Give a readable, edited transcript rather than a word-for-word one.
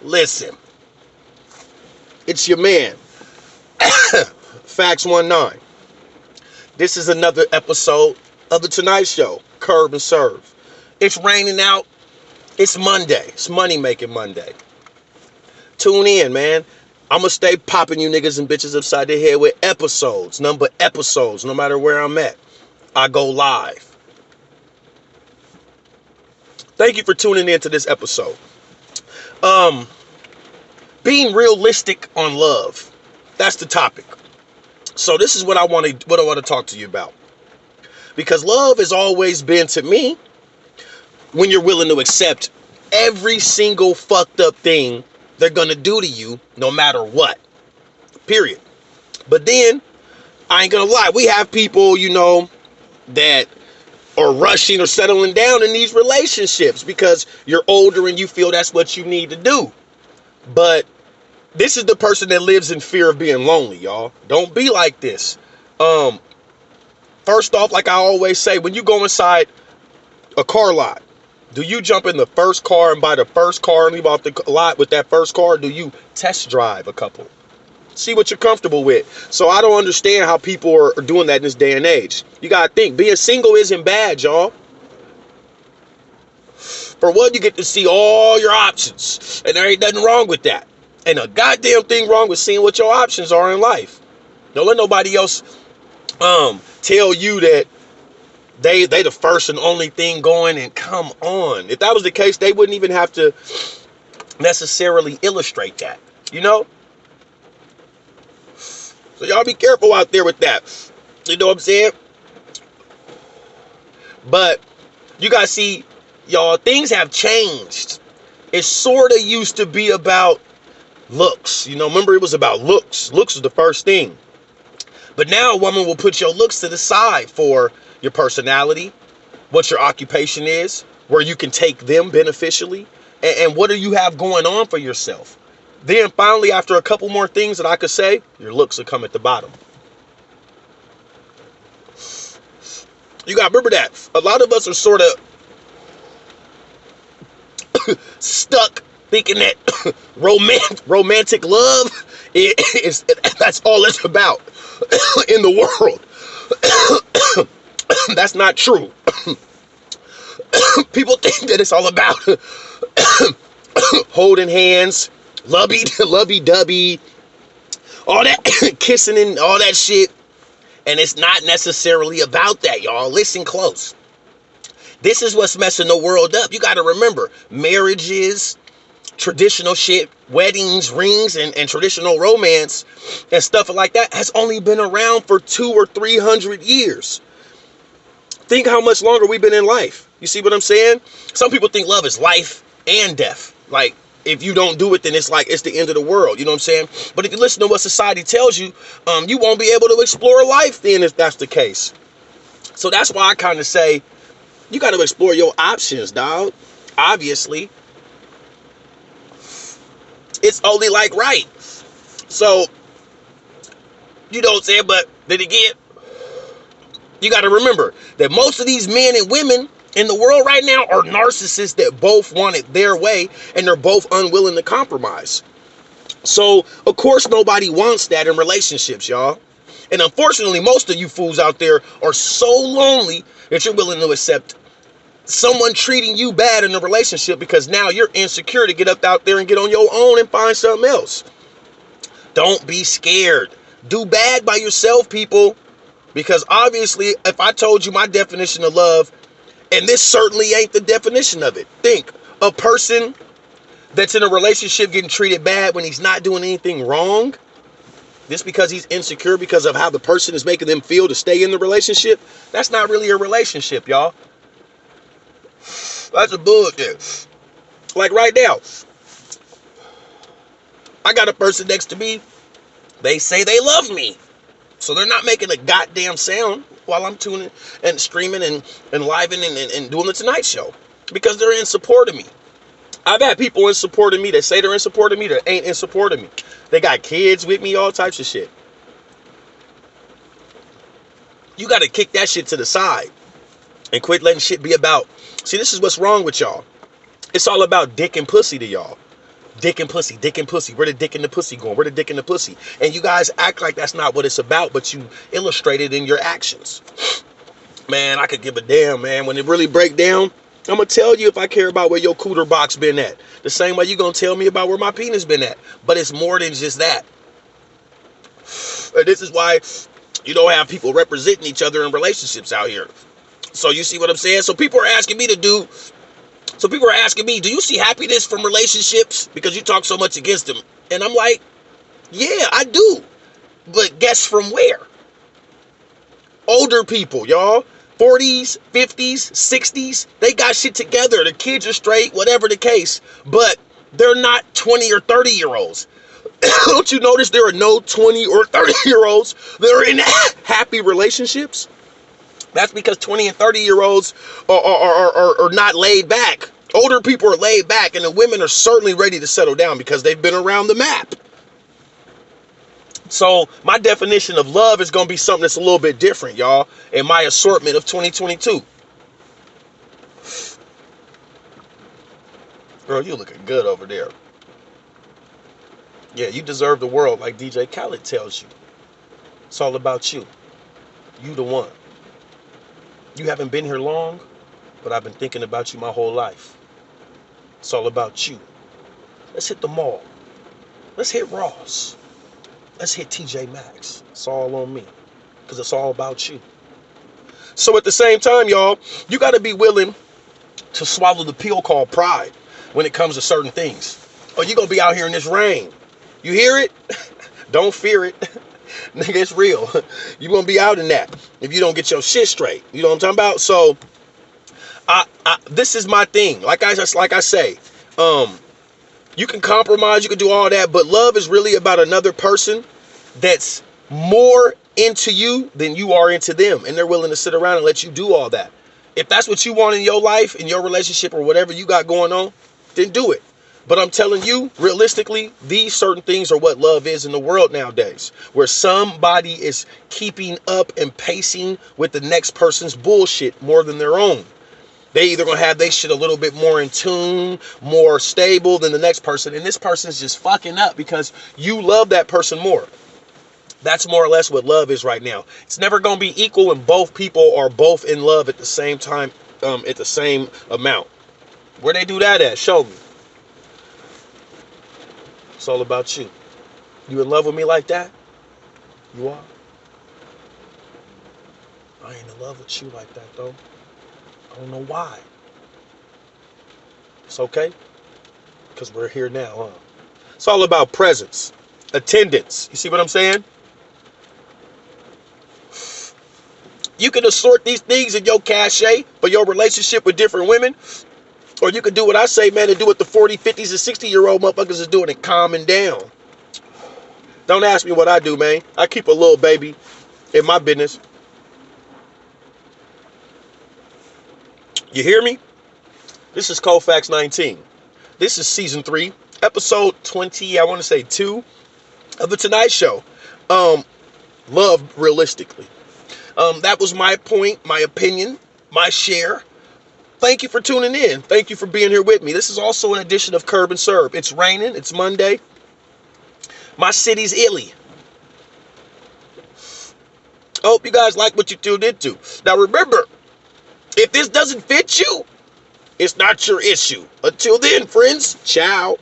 Listen, it's your man, Colfax-19. This is another episode of the Tonight Show, Curb and Serve. It's raining out. It's Monday. It's Money Making Monday. Tune in, man. I'm going to stay popping you niggas and bitches upside the head with episodes. Nothing but episodes, no matter where I'm at. I go live. Thank you for tuning in to this episode. Being realistic on love. That's the topic. So this is what I want to talk to you about. Because love has always been, to me, when you're willing to accept every single fucked up thing they're gonna do to you, no matter what. Period. But then, I ain't gonna lie, we have people, that are rushing or settling down in these relationships because you're older and you feel that's what you need to do. But this is the person that lives in fear of being lonely, y'all. Don't be like this. First off, like I always say, when you go inside a car lot, do you jump in the first car and buy the first car and leave off the lot with that first car? Or do you test drive a couple? See what you're comfortable with. So I don't understand how people are doing that in this day and age. You got to think, being single isn't bad, y'all. For one, you get to see all your options. And there ain't nothing wrong with that. And a goddamn thing wrong with seeing what your options are in life. Don't let nobody else tell you that they the first and only thing going, and come on. If that was the case, they wouldn't even have to necessarily illustrate that, So y'all be careful out there with that. You know what I'm saying? But you gotta see, y'all, things have changed. It sort of used to be about looks. Remember it was about looks. Looks was the first thing. But now a woman will put your looks to the side for your personality, what your occupation is, where you can take them beneficially, and what do you have going on for yourself. Then finally, after a couple more things that I could say, your looks will come at the bottom. You gotta remember that. A lot of us are sort of stuck thinking that romantic love is that's all it's about in the world. That's not true. People think that it's all about holding hands, lovey-dovey, all that kissing and all that shit. And it's not necessarily about that, y'all. Listen close. This is what's messing the world up. You got to remember, marriages, traditional shit, weddings, rings, and traditional romance and stuff like that has only been around for 200 or 300 years. Think how much longer we've been in life. You see what I'm saying? Some people think love is life and death. Like, if you don't do it, then it's like it's the end of the world. You know what I'm saying? But if you listen to what society tells you, you won't be able to explore life then if that's the case. So that's why I kind of say, you got to explore your options, dog. Obviously. It's only like right. So, you know what I'm saying? But then again, you got to remember that most of these men and women in the world right now are narcissists that both want it their way and they're both unwilling to compromise. So, of course, nobody wants that in relationships, y'all. And unfortunately, most of you fools out there are so lonely that you're willing to accept someone treating you bad in a relationship because now you're insecure to get up out there and get on your own and find something else. Don't be scared. Do bad by yourself, people. Because obviously, if I told you my definition of love, and this certainly ain't the definition of it. Think, a person that's in a relationship getting treated bad when he's not doing anything wrong, just because he's insecure because of how the person is making them feel to stay in the relationship, that's not really a relationship, y'all. That's a bullshit. Like right now, I got a person next to me. They say they love me. So they're not making a goddamn sound while I'm tuning and streaming and living and doing the Tonight Show. Because they're in support of me. I've had people in support of me that say they're in support of me that ain't in support of me. They got kids with me, all types of shit. You got to kick that shit to the side and quit letting shit be about. See, this is what's wrong with y'all. It's all about dick and pussy to y'all. Dick and pussy, dick and pussy. Where the dick and the pussy going? Where the dick and the pussy? And you guys act like that's not what it's about, but you illustrate it in your actions. Man, I could give a damn, man. When it really break down, I'm going to tell you if I care about where your cooter box been at. The same way you going to tell me about where my penis been at. But it's more than just that. And this is why you don't have people representing each other in relationships out here. So you see what I'm saying? So people are asking me, do you see happiness from relationships? Because you talk so much against them. And I'm like, yeah, I do. But guess from where? Older people, y'all. 40s, 50s, 60s. They got shit together. The kids are straight, whatever the case. But they're not 20 or 30-year-olds. Don't you notice there are no 20 or 30-year-olds that are in happy relationships? That's because 20 and 30-year-olds are not laid back. Older people are laid back, and the women are certainly ready to settle down because they've been around the map. So my definition of love is going to be something that's a little bit different, y'all, in my assortment of 2022. Girl, you looking good over there. Yeah, you deserve the world like DJ Khaled tells you. It's all about you. You the one. You haven't been here long, but I've been thinking about you my whole life. It's all about you. Let's hit the mall. Let's hit Ross. Let's hit TJ Maxx. It's all on me, because it's all about you. So at the same time, y'all, you got to be willing to swallow the pill called pride when it comes to certain things. Or you're going to be out here in this rain. You hear it? Don't fear it. Nigga, it's real. You're going to be out in that if you don't get your shit straight. You know what I'm talking about? So, this is my thing. Like I say, you can compromise, you can do all that, but love is really about another person that's more into you than you are into them, and they're willing to sit around and let you do all that. If that's what you want in your life, in your relationship, or whatever you got going on, then do it. But I'm telling you, realistically, these certain things are what love is in the world nowadays, where somebody is keeping up and pacing with the next person's bullshit more than their own. They either gonna have their shit a little bit more in tune, more stable than the next person, and this person's just fucking up because you love that person more. That's more or less what love is right now. It's never gonna be equal when both people are both in love at the same time, at the same amount. Where they do that at? Show me. It's all about you. You in love with me like that? You are? I ain't in love with you like that, though. I don't know why. It's okay, because we're here now, huh? It's all about presence, attendance. You see what I'm saying? You can assort these things in your cachet for your relationship with different women. Or you can do what I say, man, and do what the 40, 50s, and 60-year-old motherfuckers is doing and calming down. Don't ask me what I do, man. I keep a little baby in my business. You hear me? This is Colfax-19. This is season 3, episode 20, I want to say 2 of The Tonight Show. Love realistically. That was my point, my opinion, my share. Thank you for tuning in. Thank you for being here with me. This is also an edition of Curb and Serve. It's raining. It's Monday. My city's illy. I hope you guys like what you tuned into. Now remember, if this doesn't fit you, it's not your issue. Until then, friends, ciao.